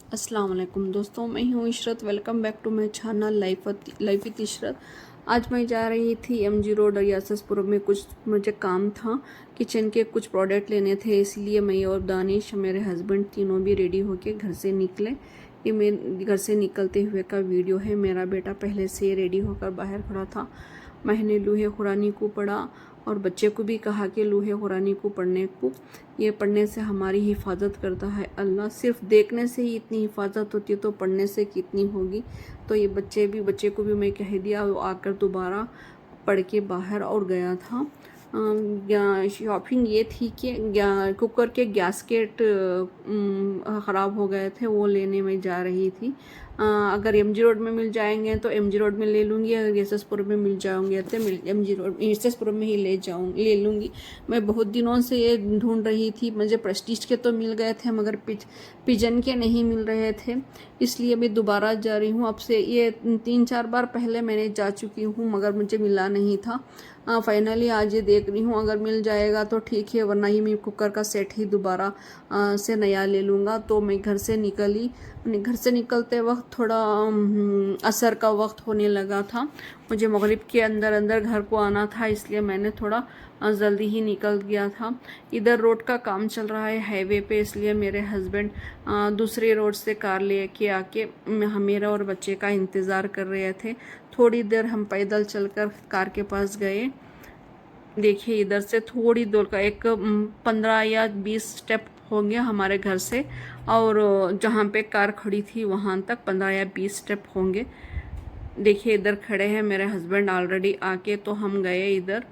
अस्सलाम वालेकुम दोस्तों, मैं हूँ Ishrat. Welcome back to my channel life with Ishrat. आज मैं जा रही थी MG रोड रियासतपुर में। कुछ मुझे काम था, किचन के कुछ प्रोडक्ट लेने थे, इसलिए मैं और दानिश मेरे हस्बैंड तीनों भी रेडी होके घर से निकले। ये मेरे घर से निकलते हुए का वीडियो है। मेरा बेटा पहले से रेडी होकर बाहर खड़ा था। मैंने लूहे कुरानी को पढ़ा और बच्चे को भी कहा कि लूहे कुरानी को पढ़ने को, ये पढ़ने से हमारी हिफाजत करता है अल्लाह। सिर्फ देखने से ही इतनी हिफाजत होती है तो पढ़ने से कितनी होगी। तो ये बच्चे को भी मैं कह दिया। वो आकर दोबारा पढ़ के बाहर और गया था। शॉपिंग ये थी कि कुकर के गैसकेट ख़राब हो गए थे, वो लेने में जा रही थी। अगर MG रोड में मिल जाएंगे तो MG रोड में ले लूँगी, अगर एसएसपुर में मिल जाएंगे तो MG रोड एसएसपुर में ही ले लूँगी। मैं बहुत दिनों से ये ढूंढ रही थी। मुझे प्रेस्टीज के तो मिल गए थे मगर पिजन के नहीं मिल रहे थे, इसलिए मैं दोबारा जा रही हूँ। अब से ये 3-4 बार पहले मैंने जा चुकी हूँ मगर मुझे मिला नहीं था। फाइनली आज ये देख रही हूँ, अगर मिल जाएगा तो ठीक है, वरना ही मैं कुकर का सेट ही दोबारा से नया ले लूँगा। तो मैं घर से निकली। घर से निकलते वक्त थोड़ा असर का वक्त होने लगा था। मुझे मगरिब के अंदर अंदर घर को आना था, इसलिए मैंने थोड़ा जल्दी ही निकल गया था। इधर रोड का काम चल रहा है हाईवे पे, इसलिए मेरे हस्बैंड दूसरे रोड से कार लेके आके मेरा और बच्चे का इंतज़ार कर रहे थे। थोड़ी देर हम पैदल चलकर कार के पास गए। देखिए, इधर से थोड़ी दूर का एक 15 या 20 स्टेप होंगे हमारे घर से, और जहाँ पे कार खड़ी थी वहाँ तक 15 या 20 स्टेप होंगे। देखिए, इधर खड़े हैं मेरे हस्बैंड ऑलरेडी आके, तो हम गए इधर।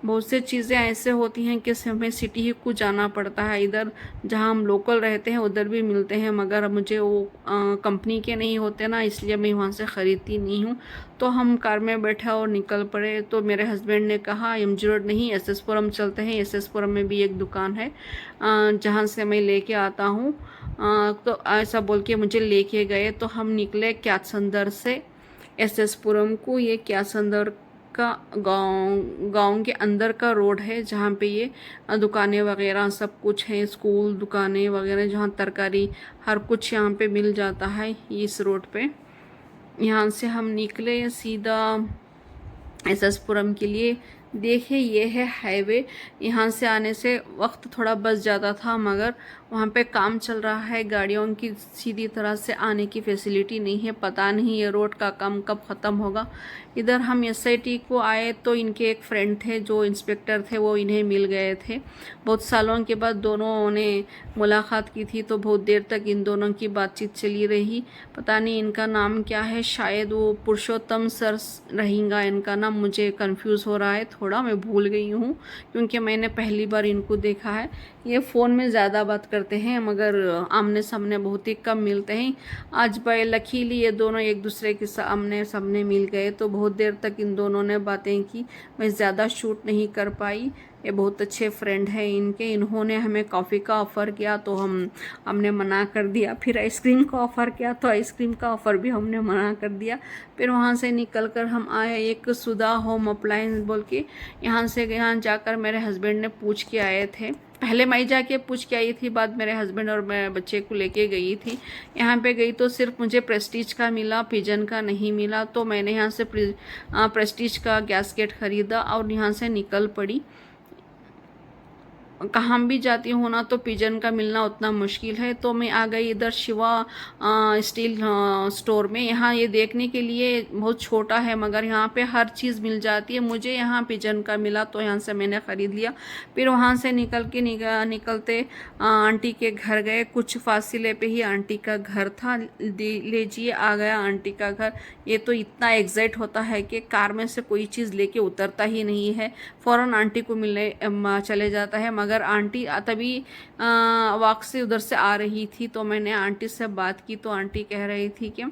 बहुत से चीज़ें ऐसे होती हैं कि हमें सिटी ही को जाना पड़ता है। इधर जहाँ हम लोकल रहते हैं उधर भी मिलते हैं, मगर मुझे वो कंपनी के नहीं होते ना, इसलिए मैं वहाँ से ख़रीदती नहीं हूँ। तो हम कार में बैठे और निकल पड़े। तो मेरे हस्बैंड ने कहा MG रोड नहीं, SS पुरम चलते हैं। SS पुरम में भी एक दुकान है जहाँ से मैं लेके आता हूँ। तो ऐसा बोल के मुझे लेके गए। तो हम निकले क्यात्संदर से SS पुरम को। ये क्यात्संदर का गांव के अंदर का रोड है, जहाँ पे ये दुकानें वगैरह सब कुछ है, स्कूल, दुकानें वगैरह, जहाँ तरकारी हर कुछ यहाँ पे मिल जाता है इस रोड पे। यहाँ से हम निकले सीधा SS पुरम के लिए। देखिए, ये है हाईवे। यहाँ से आने से वक्त थोड़ा बच जाता था, मगर वहाँ पे काम चल रहा है, गाड़ियों की सीधी तरह से आने की फैसिलिटी नहीं है। पता नहीं ये रोड का काम कब ख़त्म होगा। इधर हम SIT को आए तो इनके एक फ्रेंड थे जो इंस्पेक्टर थे, वो इन्हें मिल गए थे। बहुत सालों के बाद दोनों ने मुलाकात की थी, तो बहुत देर तक इन दोनों की बातचीत चली रही। पता नहीं इनका नाम क्या है, शायद वो पुरुषोत्तम सर रहेगा इनका नाम। मुझे कंफ्यूज हो रहा है थोड़ा, मैं भूल गई हूँ क्योंकि मैंने पहली बार इनको देखा है। ये फ़ोन में ज़्यादा बात करते हैं मगर आमने सामने बहुत ही कम मिलते हैं। आज बाय लकीली ये दोनों एक दूसरे के सामने सामने मिल गए, तो बहुत देर तक इन दोनों ने बातें की। मैं ज़्यादा शूट नहीं कर पाई। ये बहुत अच्छे फ्रेंड हैं इनके। इन्होंने हमें कॉफ़ी का ऑफ़र किया तो हमने मना कर दिया। फिर आइसक्रीम का ऑफ़र किया तो आइसक्रीम का ऑफ़र भी हमने मना कर दिया। फिर वहाँ से निकल कर हम आए एक सुधा होम अप्लायंस बोल के। यहाँ जाकर मेरे हस्बैंड ने पूछ के आए थे। पहले मैं जाके पूछ के आई थी, बाद मेरे हस्बैंड और मैं बच्चे को लेके गई थी। यहाँ पे गई तो सिर्फ मुझे प्रेस्टीज का मिला, पिजन का नहीं मिला। तो मैंने यहाँ से प्रेस्टीज का गैसकेट ख़रीदा और यहाँ से निकल पड़ी। कहाँ भी जाती हूँ ना तो पिजन का मिलना उतना मुश्किल है। तो मैं आ गई इधर शिवा स्टील स्टोर में। यहाँ ये देखने के लिए बहुत छोटा है मगर यहाँ पे हर चीज़ मिल जाती है। मुझे यहाँ पिजन का मिला तो यहाँ से मैंने ख़रीद लिया। फिर वहाँ से निकलते आंटी के घर गए। कुछ फासले पे ही आंटी का घर था। लीजिए, आ गया आंटी का घर। ये तो इतना एग्जाइट होता है कि कार में से कोई चीज़ लेके उतरता ही नहीं है, फ़ौरन आंटी को मिलने चले जाता है। मगर आंटी तभी वॉक से उधर से आ रही थी, तो मैंने आंटी से बात की तो आंटी कह रही थी कि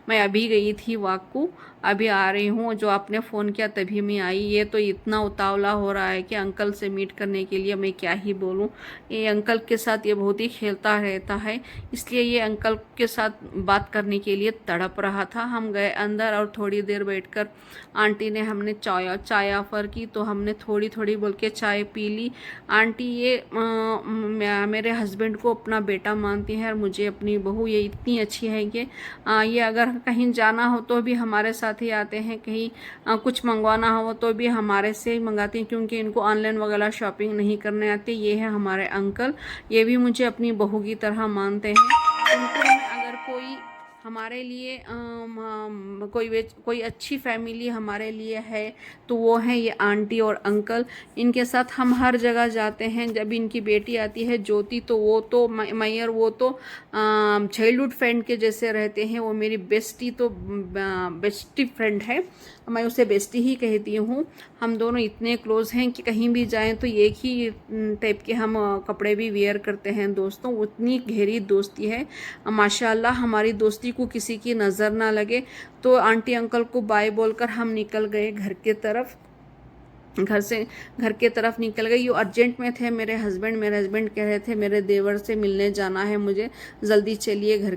मैं अभी गई थी वॉक को, अभी आ रही हूँ, जो आपने फ़ोन किया तभी मैं आई। ये तो इतना उतावला हो रहा है कि अंकल से मीट करने के लिए, मैं क्या ही बोलूँ। ये अंकल के साथ ये बहुत ही खेलता रहता है, इसलिए ये अंकल के साथ बात करने के लिए तड़प रहा था। हम गए अंदर और थोड़ी देर बैठकर आंटी ने हमने चाय ऑफ़र की तो हमने थोड़ी थोड़ी बोल के चाय पी ली। आंटी ये मेरे हस्बैंड को अपना बेटा मानती है और मुझे अपनी बहू। ये इतनी अच्छी है कि ये अगर कहीं जाना हो तो भी हमारे साथ ही आते हैं, कहीं कुछ मंगवाना हो तो भी हमारे से ही मंगाती हैं, क्योंकि इनको ऑनलाइन वगैरह शॉपिंग नहीं करने आती। ये है हमारे अंकल, ये भी मुझे अपनी बहू की तरह मानते हैं। उनको अगर कोई हमारे लिए कोई अच्छी फैमिली हमारे लिए है तो वो है ये आंटी और अंकल। इनके साथ हम हर जगह जाते हैं। जब इनकी बेटी आती है ज्योति, तो वो तो मैयर, वो तो चाइल्डहुड फ्रेंड के जैसे रहते हैं। वो मेरी बेस्टी फ्रेंड है, मैं उसे बेस्टी ही कहती हूँ। हम दोनों इतने क्लोज हैं कि कहीं भी जाएं तो एक ही टाइप के हम कपड़े भी वेयर करते हैं दोस्तों। उतनी गहरी दोस्ती है माशाल्लाह। हमारी दोस्ती को किसी की नज़र ना लगे। तो आंटी अंकल को बाय बोलकर हम निकल गए घर के तरफ निकल गई। ये अर्जेंट में थे मेरे हस्बैंड कह रहे थे मेरे देवर से मिलने जाना है मुझे, जल्दी चलिए घर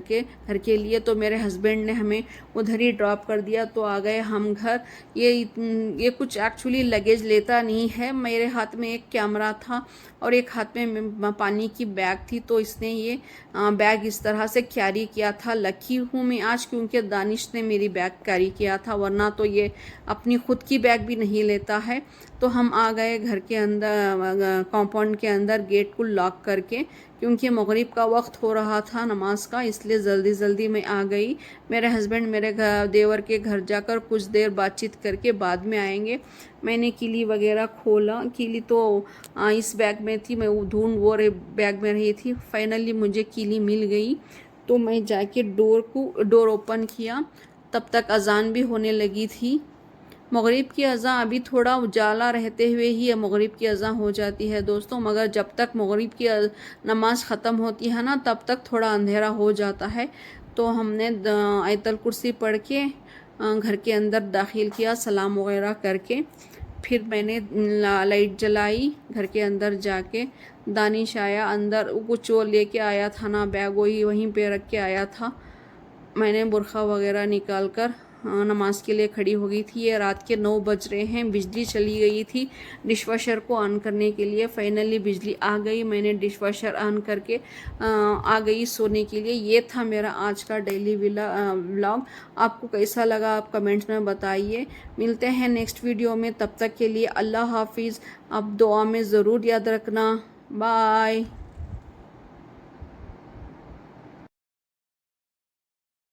के लिए। तो मेरे हस्बैंड ने हमें उधर ही ड्रॉप कर दिया, तो आ गए हम घर। ये कुछ एक्चुअली लगेज लेता नहीं है। मेरे हाथ में एक कैमरा था और एक हाथ में पानी की बैग थी, तो इसने ये बैग इस तरह से कैरी किया था। लकी हूँ मैं आज, क्योंकि दानिश ने मेरी बैग कैरी किया था, वरना तो ये अपनी खुद की बैग भी नहीं लेता है। तो हम आ गए घर के अंदर, कंपाउंड के अंदर, गेट को लॉक करके, क्योंकि मगरिब का वक्त हो रहा था नमाज का, इसलिए जल्दी मैं आ गई। मेरे हस्बैंड मेरे देवर के घर जाकर कुछ देर बातचीत करके बाद में आएंगे। मैंने कीली वगैरह खोला। कीली तो इस बैग में थी, मैं ढूंढ वो बैग में रही थी। फाइनली मुझे कीली मिल गई, तो मैं जाके डोर ओपन किया। तब तक अजान भी होने लगी थी। मगरिब की अज़ां अभी थोड़ा उजाला रहते हुए ही मगरिब की अज़ां हो जाती है दोस्तों, मगर जब तक मगरिब की नमाज़ ख़त्म होती है ना, तब तक थोड़ा अंधेरा हो जाता है। तो हमने आयतल कुर्सी पढ़ के घर के अंदर दाखिल किया, सलाम वगैरह करके। फिर मैंने लाइट जलाई। घर के अंदर जाके दानिश आया अंदर, कुछ वो लेके आया था ना बैग, वहीं पे रख के आया था। मैंने बुरखा वगैरह निकाल कर नमाज के लिए खड़ी हो गई थी। ये रात के 9 बज रहे हैं। बिजली चली गई थी डिशवॉशर को ऑन करने के लिए। फाइनली बिजली आ गई, मैंने डिशवॉशर ऑन करके आ गई सोने के लिए। ये था मेरा आज का डेली व्लॉग। आपको कैसा लगा आप कमेंट्स में बताइए। मिलते हैं नेक्स्ट वीडियो में, तब तक के लिए अल्लाह हाफिज़। आप दुआ में ज़रूर याद रखना। बाय।